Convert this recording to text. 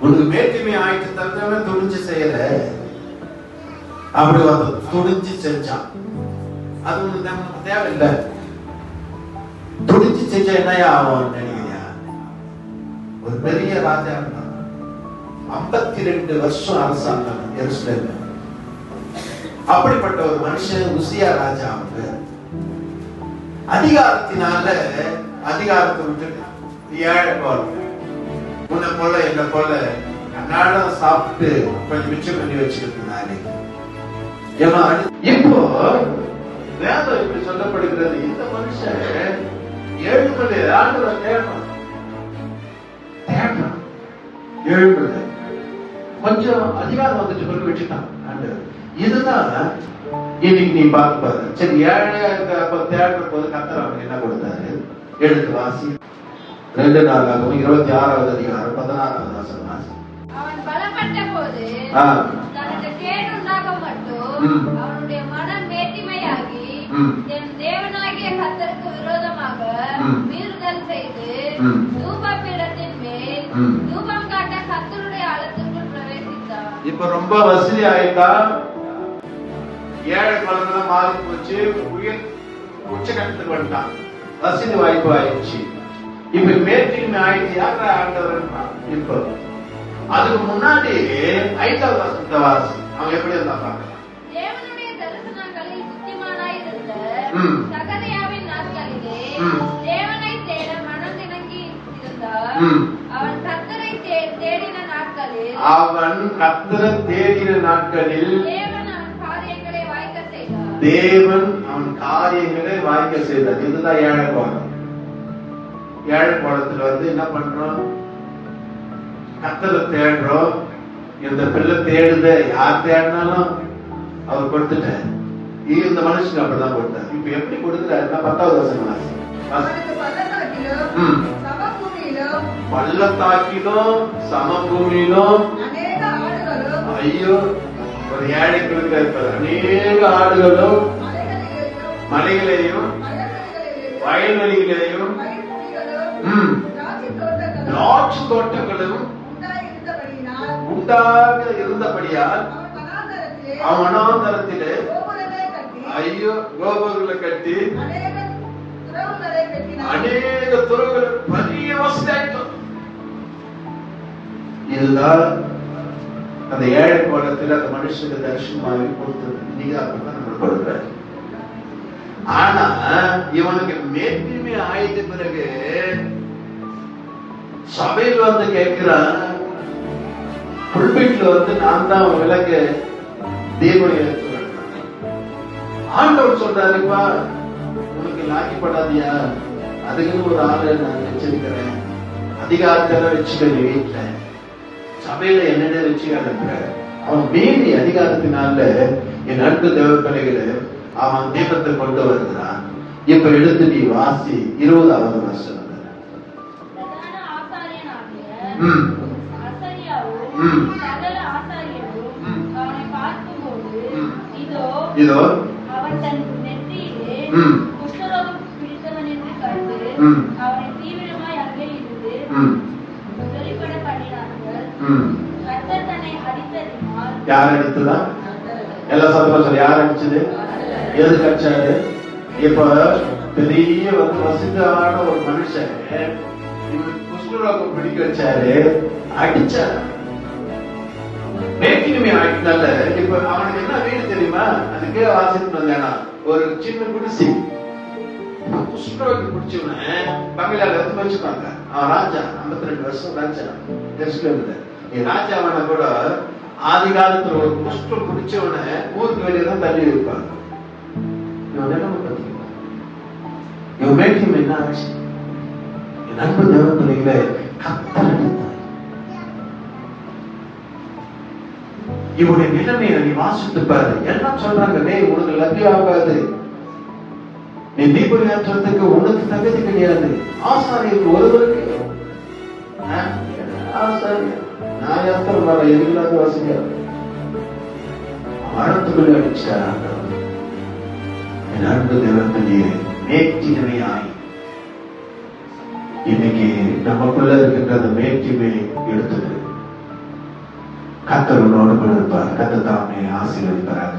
உனக்கு மேட்டிமை ஆயிட்டு தந்தவன் துணிஞ்சு செய்யற, அப்படி வந்து துணிஞ்சு செஞ்சான். அது உனக்கு நமக்கு தேவையில்லை. துணிஞ்சு செஞ்ச என்னையா ஆகும் நினைக்கிறியா? ஒரு பெரிய ராஜா இருந்தான், 52 வருஷம் அரசாங்கம் எருசலேம்ல. அப்படிப்பட்ட ஒரு மனுஷன் உசியா ராஜா. அவங்க அதிகாரத்தினால அதிகாரத்தை விட்டுட்டு ஏழை போல, உன்னை போல என்ன போல அன்னாடம் சாப்பிட்டு கொஞ்சம் மிச்சம் பண்ணி வச்சுக்கிட்டு இருந்தாரு. இப்போ வேதம் இப்படி சொல்லப்படுகிறது, இந்த மனுஷன் 7 மணி ஆண்டுல தேடணும். 7 மணி கொஞ்சம் அதிகாரம் வந்துட்டு கொண்டு வச்சுட்டான் ஆண்டவர். இதுதான் இன்னைக்கு நீ பார்த்து பாரு. சரி, ஏழையா இருக்க அப்ப தேடுற போது கர்த்தர் அவனுக்கு என்ன கொடுத்தாரு? எடுத்து வாசி. 2 நாளாகவும் 26வது அதிகாரம் 16வது வசனம் வாசி. அவன் பலப்பட்ட போது தனக்கு கேடு உண்டாக மட்டும் அவனுடைய மனம் மேட்டிமையாகி என் தேவனாகிய கர்த்தருக்கு விரோதமாக மீறுதல் செய்து தூபபீடத்தின் மேல் தூபம் காட்ட கர்த்தருடைய ஆலயத்திற்குள் பிரவேசித்தான். இப்ப ரொம்ப வசதி ஆயிட்டா, ஏழை குழந்தைலாம் மாறி போச்சு, உயர் உச்சகட்டத்துக்கு வந்துட்டான், வசதி வாய்ப்பு ஆயிடுச்சு. இப்ப மேட்டிமை ஆயிடுச்சு. யாரா ஆண்டவர்? இப்ப அதுக்கு முன்னாடி 5வது வசனத்தை வாசி. அவன் எப்படி இருந்தா பாக்கலாம். தேவனுடைய தரிசனங்களில் புத்திமானாய் இருந்த சகரியாவின் நாட்களிலே தேவனை தேட மனம் இணங்கி இருந்தார். அவன் கர்த்தரை தேடின நாட்களில் தேவன் அவன் காரியங்களை வாய்க்க செய்தார். இதுதான் ஏழை கோலம். ஏழை கோலத்துல வந்து என்ன பண்றோம்? கர்த்தரை தேடுறோம். இந்த பிள்ளை தேடுத, யார் தேடினாலும் அவர் கொடுத்துட்டார். இந்த மனுஷனுக்கு அப்படிதான் கொடுத்தார். இப்ப எப்படி கொடுக்கிறாருன்னா 10வது வசனம் வாசி. பள்ளத்தாக்கிலும் சமபூமியிலும் ஐயோ, ஒரு ஏழை கொடுக்கிறார். அநேக ஆடுகளும் மலைகளையும் வயல்வெளிகளையும் திராட்சை தோட்டங்களும் உண்டாக இருந்தபடியால் அவன் வனாந்தரத்திலே ஐயோ கோபுரங்களை கட்டி அநேக துறவுகள் பெரிய வசதியாயிட்டோம். இதுதான் அந்த ஏழை கோலத்தில் அந்த மனுஷனுக்கு தரிசனமாக கொடுத்தது. நீங்க அப்படிதான் நம்ம கொடுக்குற. ஆனா இவனுக்கு மேன்மை ஆயிட்ட பிறகு சபையில் வந்து கேட்கிறான், புல்பீட்ல வந்து நான் தான் விளக்கு தீபம் ஏற்ற வேண்டும். ஆண்டவர் சொல்றாருப்பா, உனக்கு லாக்கிப்படாதியா, அதுக்குன்னு ஒரு ஆளை நான் வச்சிருக்கிறேன், அதிகாரத்தை வச்சுக்க நீ வீட்டுல சபையில என்னென்ன வச்சு அனுப்புற. அவன் மீறி அதிகாரத்தினால என் அன்பு தேவ பிள்ளைகளை அவன் தீபத்தை கொண்டு வருகிறான். இப்ப எடுத்து நீ வாசி 20வது வருஷம். இதோ அவன் தன் நெற்றியிலே குஷ்டரோகம் பிடித்தவன் என்று கண்டு அவனை தீவிரமாய் அங்கே இருந்து வெளிப்பட பண்ணினார்கள். கர்த்தர் தன்னை அடித்ததினால். யார் அடித்ததா? எல்லா சத்தம் சொல்லி யார் அடிச்சது? எது கட்சாரு? இப்ப பெரிய வந்து வசதியான ஒரு மனுஷன் குஷ்டரோகம் பிடிக்க வச்சாரு, அடிச்சாரு. மேட்டிமை ஆயிட்டனால இப்ப அவனுக்கு என்ன வீடு தெரியுமா? அதுக்கே வாசிட்டு வந்தேனா ஒரு சின்ன குடிசை. குஷ்டரோகி பிடிச்சவன பங்களால எடுத்து வச்சுப்பாங்க. அவன் ராஜா, 52 வருஷம் ராஜா. ராஜாவன கூட ஆதி காலத்துல ஒரு குஷ்டம் பிடிச்சவன ஊருக்கு வெளியே தான் தள்ளி வைப்பாங்க. இவன் மேட்டிமை என்ன ஆச்சு? என் அன்பு தேவ பிள்ளைகளை கர்த்தர் அடித்தார். இவனுடைய நிலைமையை நீ வாசித்து பாரு. என்ன சொல்றாங்க? டேய், உனக்கு லத்தியம் ஆகாது, நீ தீபம் ஏற்றத்துக்கு உனக்கு தகுதி கிடையாது. ஆசாரியருக்கு ஒருவருக்கு ஆசாரியர் நான் ஏற்றம் வர எதிராக வசதியா மரத்துக்குள்ளே அடிச்சார். என் அன்பு தேவத்திலேயே மேட்டிமையாய் இன்னைக்கு நமக்குள்ள இருக்கின்ற அந்த மேட்டிமை எடுத்தது கர்த்தர் உன்னோடு கூட இருப்பார். கர்த்தர் தாமே ஆசீர்வதிப்பார்.